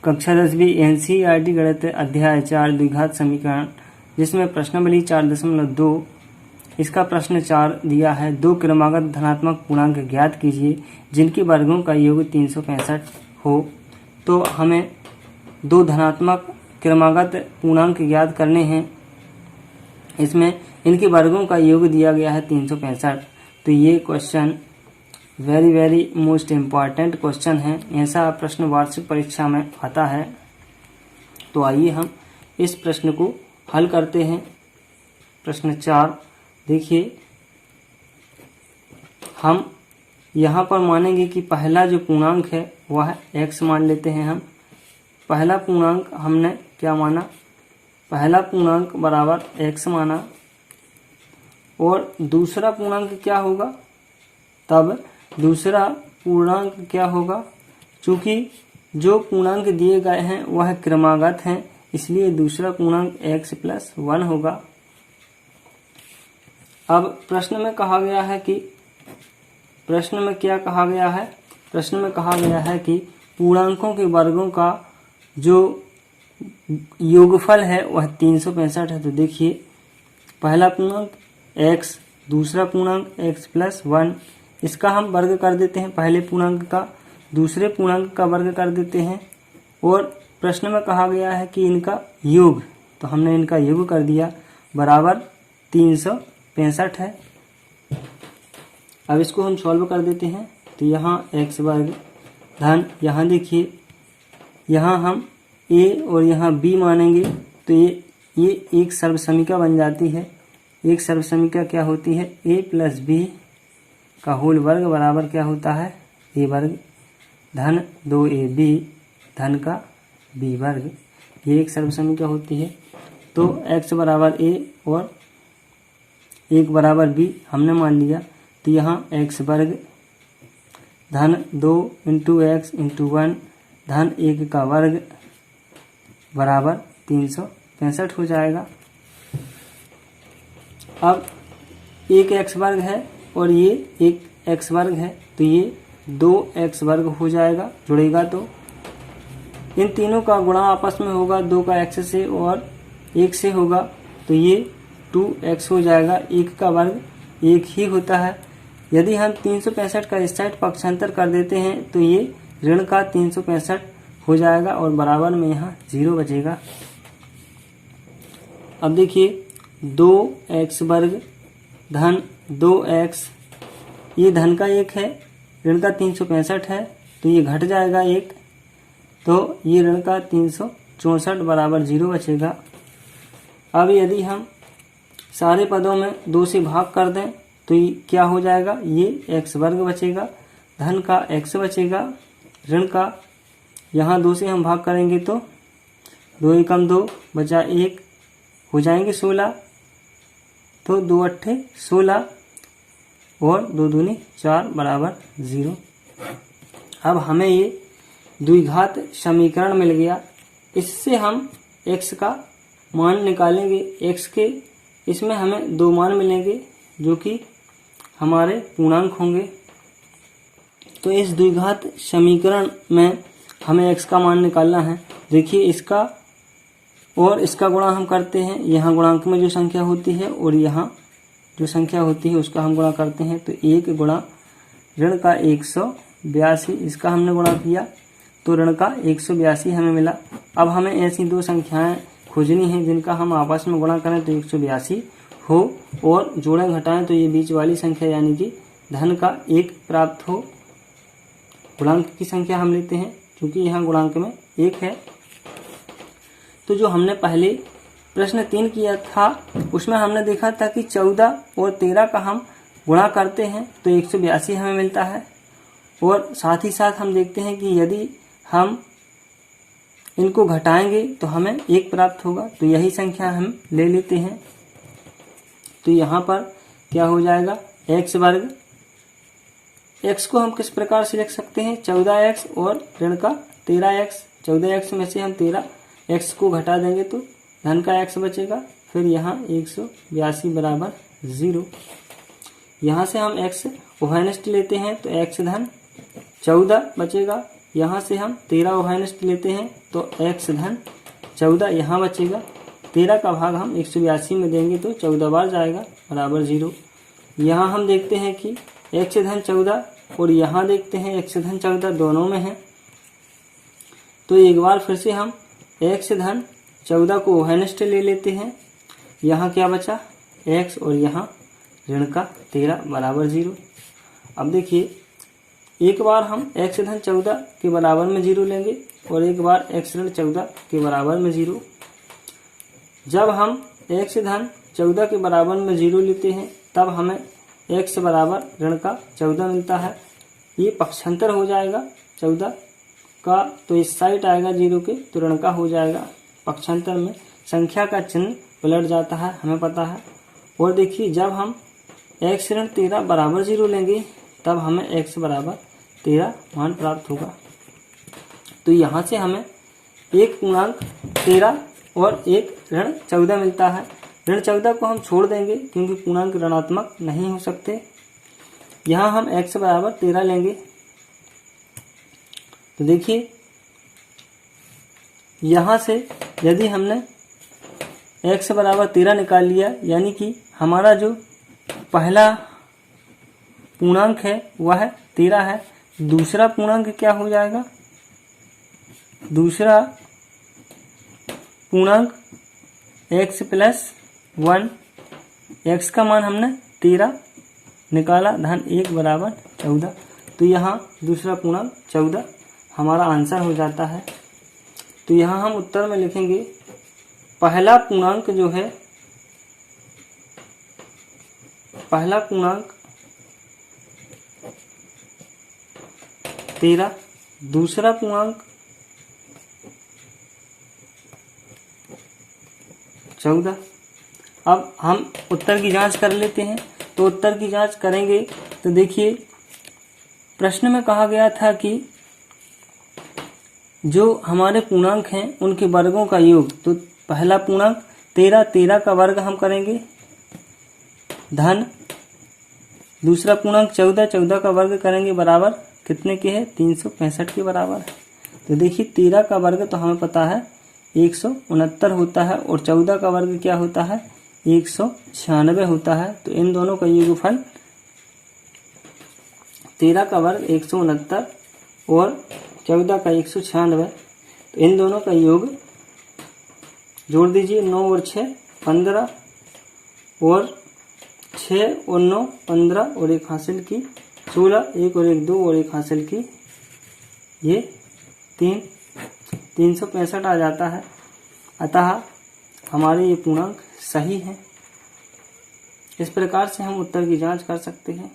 कक्षा 10वीं एनसीईआरटी गणित अध्याय 4 द्विघात समीकरण, जिसमें प्रश्नावली 4.2 इसका प्रश्न 4 दिया है। दो क्रमागत धनात्मक पूर्णांक ज्ञात कीजिए जिनके वर्गों का योग 365 हो। तो हमें दो धनात्मक क्रमागत पूर्णांक ज्ञात करने हैं। इसमें इनके वर्गों का योग दिया गया है 365। तो ये question very most important question है। ऐसा प्रश्न वार्षिक परीक्षा में आता है। तो आइए हम इस प्रश्न को हल करते हैं। प्रश्न 4 देखिए, हम यहाँ पर मानेंगे कि पहला जो पूर्णांक है वह x मान लेते हैं। हम पहला पूर्णांक हमने क्या माना, पहला पूर्णांक बराबर x माना, और दूसरा पूर्णांक क्या होगा, तब दूसरा पूर्णांक क्या होगा, चूंकि जो पूर्णांक दिए गए हैं वह क्रमागत हैं, इसलिए दूसरा पूर्णांक x+1 होगा। अब प्रश्न में कहा गया है कि प्रश्न में क्या कहा गया है, प्रश्न में कहा गया है कि पूर्णांकों के वर्गों का जो योगफल है वह 365 है। तो देखिए, पहला पूर्णांक x, दूसरा पूर्णांक x+1, इसका हम वर्ग कर देते हैं, पहले पूर्णांक का दूसरे पूर्णांक का वर्ग कर देते हैं। और प्रश्न में कहा गया है कि इनका योग, तो हमने इनका योग कर दिया, बराबर 365 है। अब इसको हम सॉल्व कर देते हैं। तो यहाँ x वर्ग धन, यहाँ देखिए, यहाँ हम a और यहाँ b मानेंगे। तो ये एक सर्वसमीका बन जाती है। एक सर्वसमीका क्या होती है, a+b का होल वर्ग बराबर क्या होता है, a वर्ग धन 2ab धन का b वर्ग। ये एक सर्वसमीका होती है। तो x बराबर a और 1 बराबर b हमने मान लिया। तो यहाँ x वर्ग धन 2 × x × 1 धन 1 का वर्ग बराबर 365 हो जाएगा। अब एक x वर्ग है और ये एक x वर्ग है, तो ये 2x वर्ग हो जाएगा, जुड़ेगा। तो इन तीनों का गुणा आपस में होगा, 2 का x से और 1 से होगा, तो ये 2x हो जाएगा। 1 का वर्ग 1 ही होता है। यदि हम 365 का इस साइड पक्षांतर कर देते हैं तो ये ऋण का 365 हो जाएगा और बराबर में यहाँ 0 बचेगा। अब देखिए, 2x वर्ग धन 2x, ये धन का 1 है, ऋण का 365 है, तो ये घट जाएगा 1, तो ये ऋण का 364 बराबर 0 बचेगा। अब यदि हम सारे पदों में 2 से भाग कर दें तो ये क्या हो जाएगा, ये x वर्ग बचेगा, धन का x बचेगा, ऋण का यहाँ 2 से हम भाग करेंगे तो 2 एकम 2 बचा 1 हो जाएंगे 16, तो 2 अट्ठे 16 और 2 दूनी 4 बराबर 0। अब हमें ये द्विघात समीकरण मिल गया। इससे हम x का मान निकालेंगे। x के इसमें हमें 2 मान मिलेंगे जो कि हमारे पूर्णांक होंगे। तो इस द्विघात समीकरण में हमें x का मान निकालना है। देखिए, इसका और इसका गुणा हम करते हैं। यहाँ गुणांक में जो संख्या होती है और यहाँ जो संख्या होती है उसका हम गुणा करते हैं। तो 1 गुणा ऋण का 182, इसका हमने गुणा किया तो ऋण का 182 हमें मिला। अब हमें ऐसी 2 संख्याएं खोजनी हैं जिनका हम आपस में गुणा करें तो 182 हो और जोड़ें घटाएं तो ये बीच वाली संख्या यानी कि धन का 1 प्राप्त हो। गुणांक की संख्या हम लेते हैं क्योंकि यहाँ गुणांक में 1 है। तो जो हमने पहले प्रश्न 3 किया था उसमें हमने देखा था कि 14 और 13 का हम गुणा करते हैं तो 182 हमें मिलता है। और साथ ही साथ हम देखते हैं कि यदि हम इनको घटाएंगे तो हमें 1 प्राप्त होगा। तो यही संख्या हम ले लेते हैं। तो यहाँ पर क्या हो जाएगा, x वर्ग, x को हम किस प्रकार से लिख सकते हैं, 14x और ऋण का 13x। 14x में से हम 13x को घटा देंगे तो धन का x बचेगा, फिर यहाँ 182 बराबर 0। यहाँ से हम x उभयनिष्ठ लेते हैं तो x धन 14 बचेगा, यहाँ से हम 13 उभयनिष्ठ लेते हैं तो x धन 14 यहाँ बचेगा। 13 का भाग हम 182 में देंगे तो 14 बार जाएगा बराबर 0। यहाँ हम देखते हैं कि x धन 14 और यहाँ देखते हैं x धन 14 दोनों में है, तो एक बार फिर से हम x धन 14 को उभयनिष्ठ ले लेते हैं। यहाँ क्या बचा x और यहाँ ऋण का 13 बराबर 0। अब देखिए एक बार हम x धन 14 के बराबर में 0 लेंगे और एक बार x ऋण 14 के बराबर में 0। जब हम x धन 14 के बराबर में 0 लेते हैं तब हमें x बराबर ऋण का 14 मिलता है। ये पक्षांतर हो जाएगा 14 का, तो इस साइड आएगा 0 के तो ऋण का हो जाएगा। पक्षांतर में संख्या का चिन्ह पलट जाता है, हमें पता है। और देखिए जब हम x ऋण 13 बराबर 0 लेंगे तब हमें x बराबर 13 मान प्राप्त होगा। तो यहाँ से हमें एक पूर्णांक 13 और एक ऋण 14 मिलता है। ऋण 14 को हम छोड़ देंगे क्योंकि पूर्णांक ऋणात्मक नहीं हो सकते। यहाँ हम x बराबर 13 लेंगे तो देखिए यहाँ से यदि हमने x बराबर 13 निकाल लिया, यानी कि हमारा जो पहला पूर्णांक है वह 13 है। दूसरा पूर्णांक क्या हो जाएगा, दूसरा पूर्णांक x प्लस 1, x का मान हमने 13 निकाला धन 1 बराबर 14, तो यहाँ दूसरा पूर्णांक 14 हमारा आंसर हो जाता है। तो यहाँ हम उत्तर में लिखेंगे पहला पूर्णांक जो है, पहला पूर्णांक 13, दूसरा पूर्णांक 14। अब हम उत्तर की जांच कर लेते हैं। तो उत्तर की जांच करेंगे तो देखिए प्रश्न में कहा गया था कि जो हमारे पूर्णांक हैं उनके वर्गों का योग, तो पहला पूर्णांक 13, 13 का वर्ग हम करेंगे धन दूसरा पूर्णांक 14, 14 का वर्ग करेंगे बराबर कितने के है, 365 के बराबर है। तो देखिए 13 का वर्ग तो हमें पता है 169 होता है और 14 का वर्ग क्या होता है 196 होता है। तो इन दोनों का योगफल 13 का वर्ग 169 और 14 का 196, तो इन दोनों का योग जोड़ दीजिए। 9 और 6 15 और 6 और 9 15 और एक हासिल की 16, 1 और 1 2 और एक हासिल की ये 365 आ जाता है। अतः हमारे ये पूर्णांक सही है। इस प्रकार से हम उत्तर की जांच कर सकते हैं।